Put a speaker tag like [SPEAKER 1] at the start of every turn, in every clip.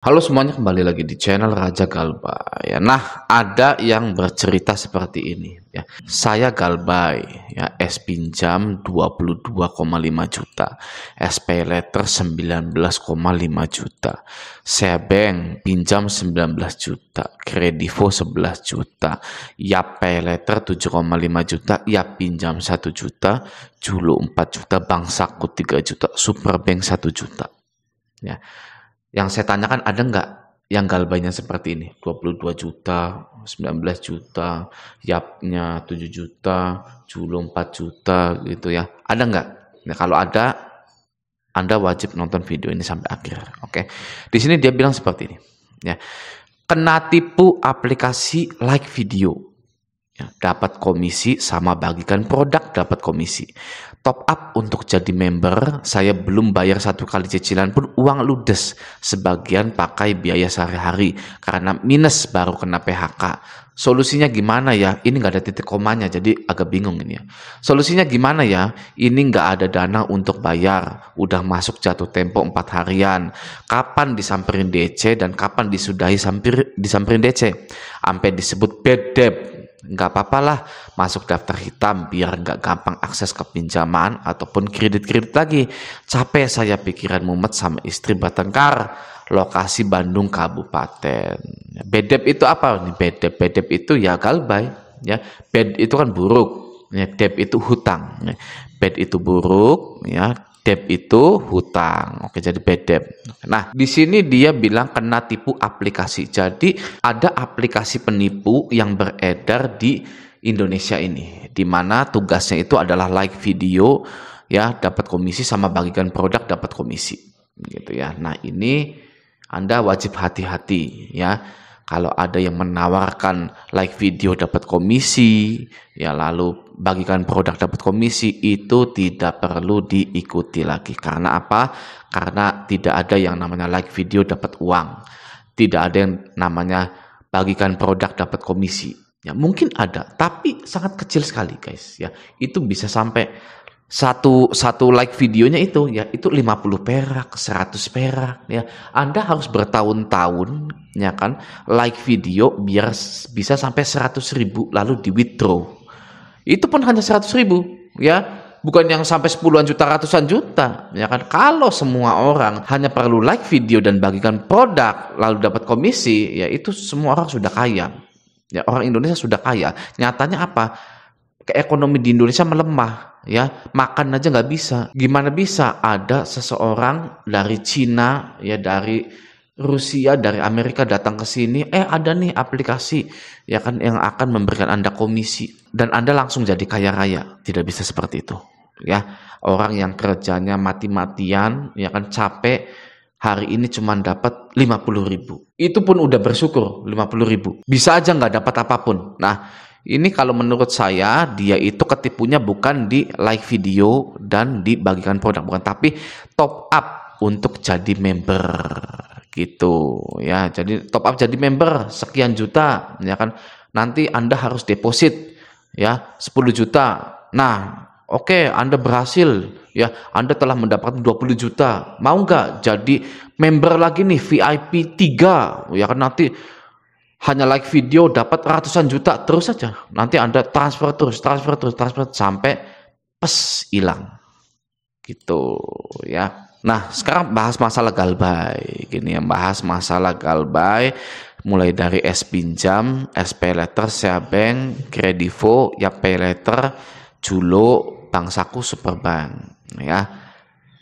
[SPEAKER 1] Halo semuanya, kembali lagi di channel Raja Galbay ya. Nah, ada yang bercerita seperti ini ya. Saya Galbay ya, S pinjam 22,5 juta, SP letter 19,5 juta, Sebeng pinjam 19 juta, Kredivo 11 juta, Yap Pay letter 7,5 juta, Yap pinjam 1 juta, Julo 4 juta, Bank Saku 3 juta, Superbank 1 juta. Ya. Yang saya tanyakan, ada nggak yang galbainya seperti ini? 22 juta, 19 juta, Yapnya 7 juta, Julo 4 juta gitu ya. Ada nggak? Nah, kalau ada, Anda wajib nonton video ini sampai akhir. Oke. Di sini dia bilang seperti ini. Ya. Kena tipu aplikasi like video. Ya, dapat komisi sama bagikan produk dapat komisi. Top up untuk jadi member, saya belum bayar 1 kali cicilan pun uang ludes. Sebagian pakai biaya sehari-hari karena minus baru kena PHK. Solusinya gimana ya? Ini nggak ada titik komanya, jadi agak bingung ini ya. Solusinya gimana ya? Ini nggak ada dana untuk bayar. Udah masuk jatuh tempo 4 harian. Kapan disamperin DC dan kapan disudahi disamperin DC? Sampai disebut bad debt. Nggak apa-apa lah masuk daftar hitam biar nggak gampang akses ke pinjaman ataupun kredit-kredit lagi. Capek saya pikiran mumet sama istri bertengkar. Lokasi Bandung Kabupaten. Bedep itu apa nih? Bedep itu ya galbay ya. Bed itu kan buruk ya, dep itu hutang ya. Bed itu buruk ya, debt itu hutang. Oke, jadi bad debt. Nah, di sini dia bilang kena tipu aplikasi. Jadi ada aplikasi penipu yang beredar di Indonesia ini, di mana tugasnya itu adalah like video ya, dapat komisi sama bagikan produk dapat komisi gitu ya. Nah, ini Anda wajib hati-hati ya. Kalau ada yang menawarkan like video dapat komisi, ya lalu bagikan produk dapat komisi, itu tidak perlu diikuti lagi. Karena apa? Karena tidak ada yang namanya like video dapat uang. Tidak ada yang namanya bagikan produk dapat komisi. Ya, mungkin ada, tapi sangat kecil sekali guys. Ya, itu bisa sampai satu like videonya itu ya itu 50 perak, 100 perak ya. Anda harus bertahun-tahun ya kan like video biar bisa sampai 100.000 lalu di withdraw. Itu pun hanya 100.000 ya, bukan yang sampai 10-an juta, ratusan juta ya kan. Kalau semua orang hanya perlu like video dan bagikan produk lalu dapat komisi, ya itu semua orang sudah kaya. Ya, orang Indonesia sudah kaya. Nyatanya apa? Ekonomi di Indonesia melemah ya, makan aja nggak bisa. Gimana bisa ada seseorang dari Cina ya, dari Rusia, dari Amerika datang ke sini, ada nih aplikasi ya kan yang akan memberikan Anda komisi dan Anda langsung jadi kaya raya. Tidak bisa seperti itu ya. Orang yang kerjanya mati-matian ya kan, capek, hari ini cuma dapat 50.000, itu pun udah bersyukur. 50.000 bisa aja nggak dapat apapun. Nah, ini kalau menurut saya dia itu ketipunya bukan di like video dan dibagikan produk, bukan, tapi top up untuk jadi member gitu ya. Jadi top up jadi member sekian juta ya kan. Nanti Anda harus deposit ya 10 juta. Nah, oke, Anda berhasil ya. Anda telah mendapatkan 20 juta. Mau nggak jadi member lagi nih VIP 3 ya kan, nanti hanya like video dapat ratusan juta terus saja. Nanti Anda transfer terus sampai pes hilang. Gitu ya. Nah, sekarang bahas masalah galbay. Gini ya, bahas masalah galbay mulai dari S pinjam, SP letter, Sebeng, Kredivo, Yap Pay letter, Julo, Bank Saku, Superbank ya.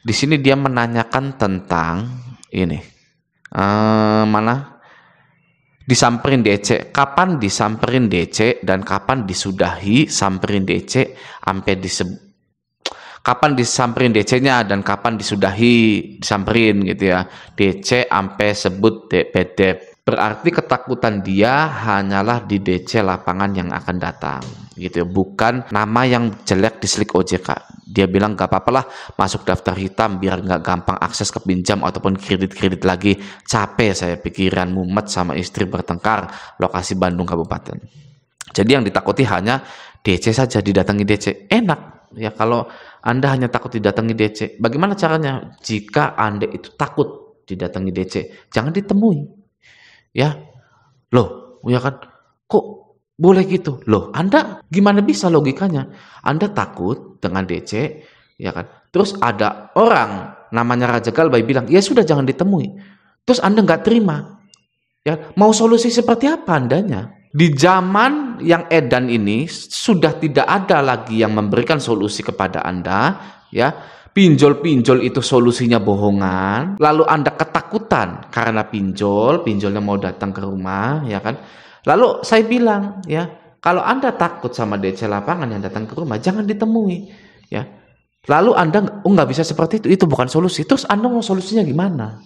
[SPEAKER 1] Di sini dia menanyakan tentang ini. Mana? Disamperin DC, kapan disamperin DC dan kapan disudahi samperin DC sampai kapan disamperin DC-nya dan kapan disudahi disamperin gitu ya. DC sampai sebut bedep. Berarti ketakutan dia hanyalah di DC lapangan yang akan datang gitu ya, bukan nama yang jelek di slik OJK. Dia bilang gak apa-apa lah masuk daftar hitam biar nggak gampang akses ke pinjam ataupun kredit-kredit lagi. Capek saya pikiran mumet sama istri bertengkar. Lokasi Bandung Kabupaten. Jadi yang ditakuti hanya DC saja, didatangi DC. Enak ya kalau Anda hanya takut didatangi DC. Bagaimana caranya? Jika Anda itu takut didatangi DC, jangan ditemui. Ya, loh, ya kan? Kok boleh gitu? Loh, Anda gimana bisa logikanya? Anda takut dengan DC, ya kan? Terus ada orang namanya Raja Galbay bilang, ya sudah jangan ditemui. Terus Anda nggak terima. Ya, mau solusi seperti apa Andanya? Di zaman yang edan ini sudah tidak ada lagi yang memberikan solusi kepada Anda, ya. Pinjol-pinjol itu solusinya bohongan, lalu Anda ketakutan karena pinjolnya mau datang ke rumah, ya kan? Lalu saya bilang, ya, kalau Anda takut sama DC lapangan yang datang ke rumah, jangan ditemui, ya. Lalu Anda nggak bisa seperti itu bukan solusi. Terus Anda mau solusinya gimana?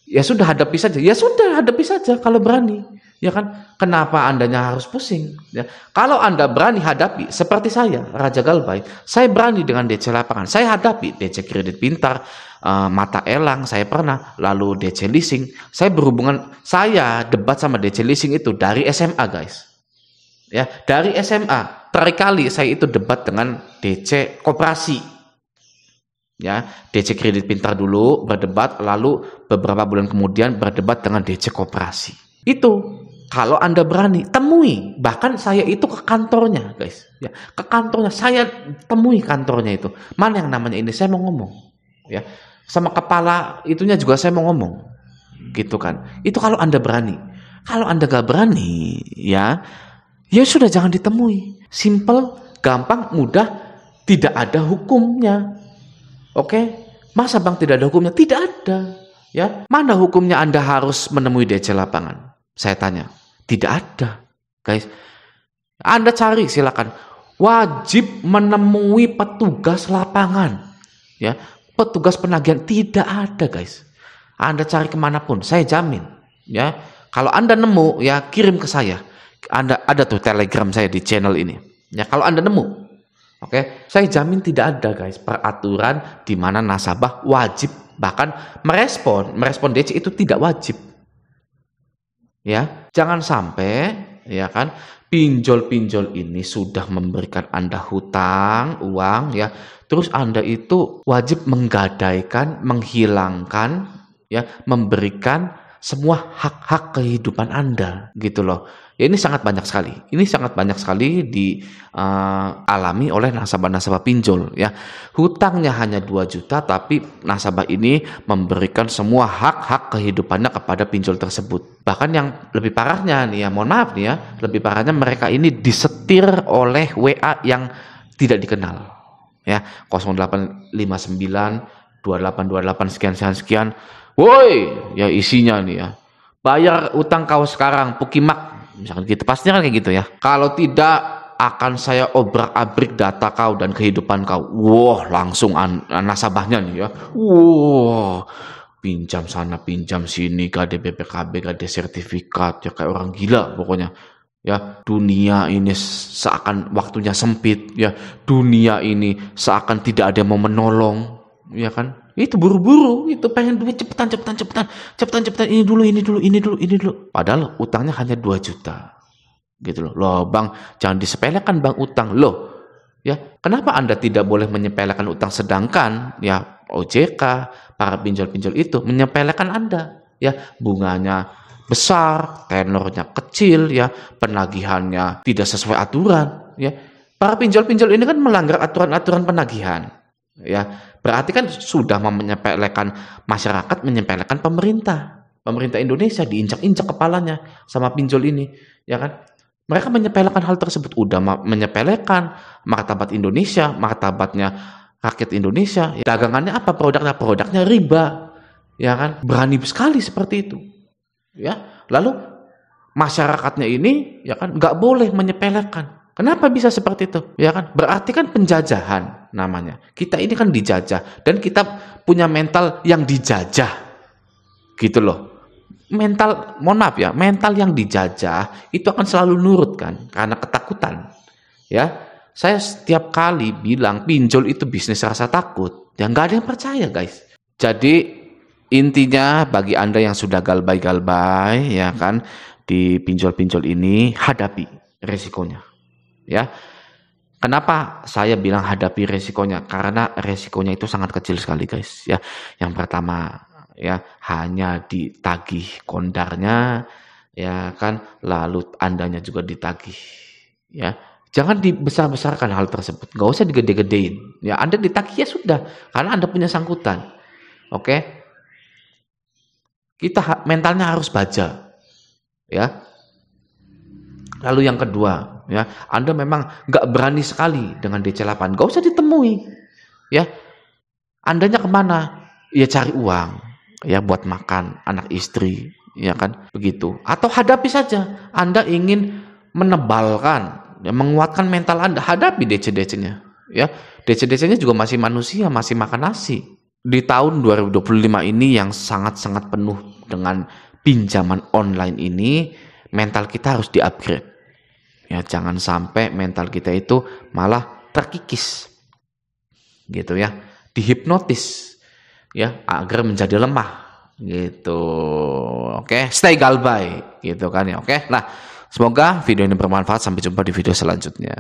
[SPEAKER 1] Ya sudah hadapi saja. Ya sudah hadapi saja kalau berani. Ya kan? Kenapa Andanya harus pusing? Ya. Kalau Anda berani hadapi seperti saya, Raja Galbay, saya berani dengan DC lapangan. Saya hadapi DC kredit pintar, mata elang, saya pernah, lalu DC leasing. Saya debat sama DC leasing itu dari SMA, guys. Ya, dari SMA. Terkali saya itu debat dengan DC koperasi. Ya, DC kredit pintar dulu berdebat, lalu beberapa bulan kemudian berdebat dengan DC koperasi. Itu kalau Anda berani temui, bahkan saya itu ke kantornya, guys. Ya, ke kantornya, saya temui kantornya itu. Mana yang namanya ini, saya mau ngomong. Ya, sama kepala itunya juga saya mau ngomong, gitu kan. Itu kalau Anda berani. Kalau Anda gak berani, ya sudah jangan ditemui. Simple, gampang, mudah, tidak ada hukumnya. Oke, masa Bang tidak ada hukumnya? Tidak ada. Ya, mana hukumnya Anda harus menemui DC lapangan? Saya tanya. Tidak ada, guys. Anda cari silakan. Wajib menemui petugas lapangan. Ya, petugas penagihan tidak ada, guys. Anda cari kemanapun, saya jamin. Ya, kalau Anda nemu, ya kirim ke saya. Anda ada tuh Telegram saya di channel ini. Ya, kalau Anda nemu. Oke, saya jamin tidak ada, guys, peraturan di mana nasabah wajib bahkan merespon DC itu tidak wajib. Ya, jangan sampai, ya kan, pinjol-pinjol ini sudah memberikan Anda hutang, uang, ya, terus Anda itu wajib menggadaikan, menghilangkan, ya, memberikan semua hak-hak kehidupan Anda, gitu loh. Ya, ini sangat banyak sekali. Ini sangat banyak sekali dialami oleh nasabah-nasabah pinjol. Ya, hutangnya hanya 2 juta, tapi nasabah ini memberikan semua hak-hak kehidupannya kepada pinjol tersebut. Bahkan yang lebih parahnya nih, ya, mohon maaf nih, ya, lebih parahnya mereka ini disetir oleh WA yang tidak dikenal. Ya, 0859 2828 sekian. Woi, ya isinya nih, ya, bayar utang kau sekarang, Pukimak. Misalkan gitu, pastinya kan kayak gitu, ya. Kalau tidak akan saya obrak-abrik data kau dan kehidupan kau. Wah, langsung nasabahnya nih, ya. Wah, pinjam sana, pinjam sini, gak ada BPKB, gak ada sertifikat, ya kayak orang gila pokoknya. Ya, dunia ini seakan waktunya sempit, ya. Dunia ini seakan tidak ada yang mau menolong, ya kan? Itu buru-buru, itu pengen duit cepetan, ini dulu. Padahal utangnya hanya 2 juta. Gitu loh. Loh, Bang, jangan disepelekan, Bang, utang. Loh, ya, kenapa Anda tidak boleh menyepelekan utang, sedangkan ya OJK, para pinjol-pinjol itu menyepelekan Anda, ya, bunganya besar, tenornya kecil, ya, penagihannya tidak sesuai aturan, ya. Para pinjol-pinjol ini kan melanggar aturan-aturan penagihan. Ya, berarti kan sudah menyepelekan masyarakat, menyepelekan pemerintah. Pemerintah Indonesia diinjak-injak kepalanya sama pinjol ini, ya kan? Mereka menyepelekan hal tersebut, udah menyepelekan martabat Indonesia, martabatnya rakyat Indonesia. Dagangannya apa? Produknya riba, ya kan? Berani sekali seperti itu, ya. Lalu masyarakatnya ini, ya kan, nggak boleh menyepelekan. Kenapa bisa seperti itu? Ya kan? Berarti kan penjajahan namanya. Kita ini kan dijajah dan kita punya mental yang dijajah. Gitu loh. Mental, mohon maaf ya, mental yang dijajah itu akan selalu nurut kan karena ketakutan. Ya. Saya setiap kali bilang pinjol itu bisnis rasa takut, ya nggak ada yang percaya, guys. Jadi intinya bagi Anda yang sudah galbay-galbay, ya kan, di pinjol-pinjol ini, hadapi resikonya. Ya, kenapa saya bilang hadapi resikonya? Karena resikonya itu sangat kecil sekali, guys. Ya, yang pertama, ya, hanya ditagih kondarnya, ya kan, lalu Andanya juga ditagih, ya. Jangan dibesar-besarkan hal tersebut, nggak usah digede-gedein. Ya, Anda ditagih ya sudah, karena Anda punya sangkutan. Oke, kita mentalnya harus baja, ya. Lalu yang kedua, ya, Anda memang nggak berani sekali dengan DC8, nggak usah ditemui, ya. Andanya kemana? Ya cari uang, ya buat makan anak istri, ya kan, begitu. Atau hadapi saja, Anda ingin menebalkan, ya, menguatkan mental Anda, hadapi DC-DC-nya, ya. DC-DC-nya juga masih manusia, masih makan nasi. Di tahun 2025 ini yang sangat-sangat penuh dengan pinjaman online ini, mental kita harus di-upgrade. Ya, jangan sampai mental kita itu malah terkikis. Gitu ya. Dihipnotis ya agar menjadi lemah gitu. Oke, stay galbay gitu kan ya. Oke. Nah, semoga video ini bermanfaat. Sampai jumpa di video selanjutnya.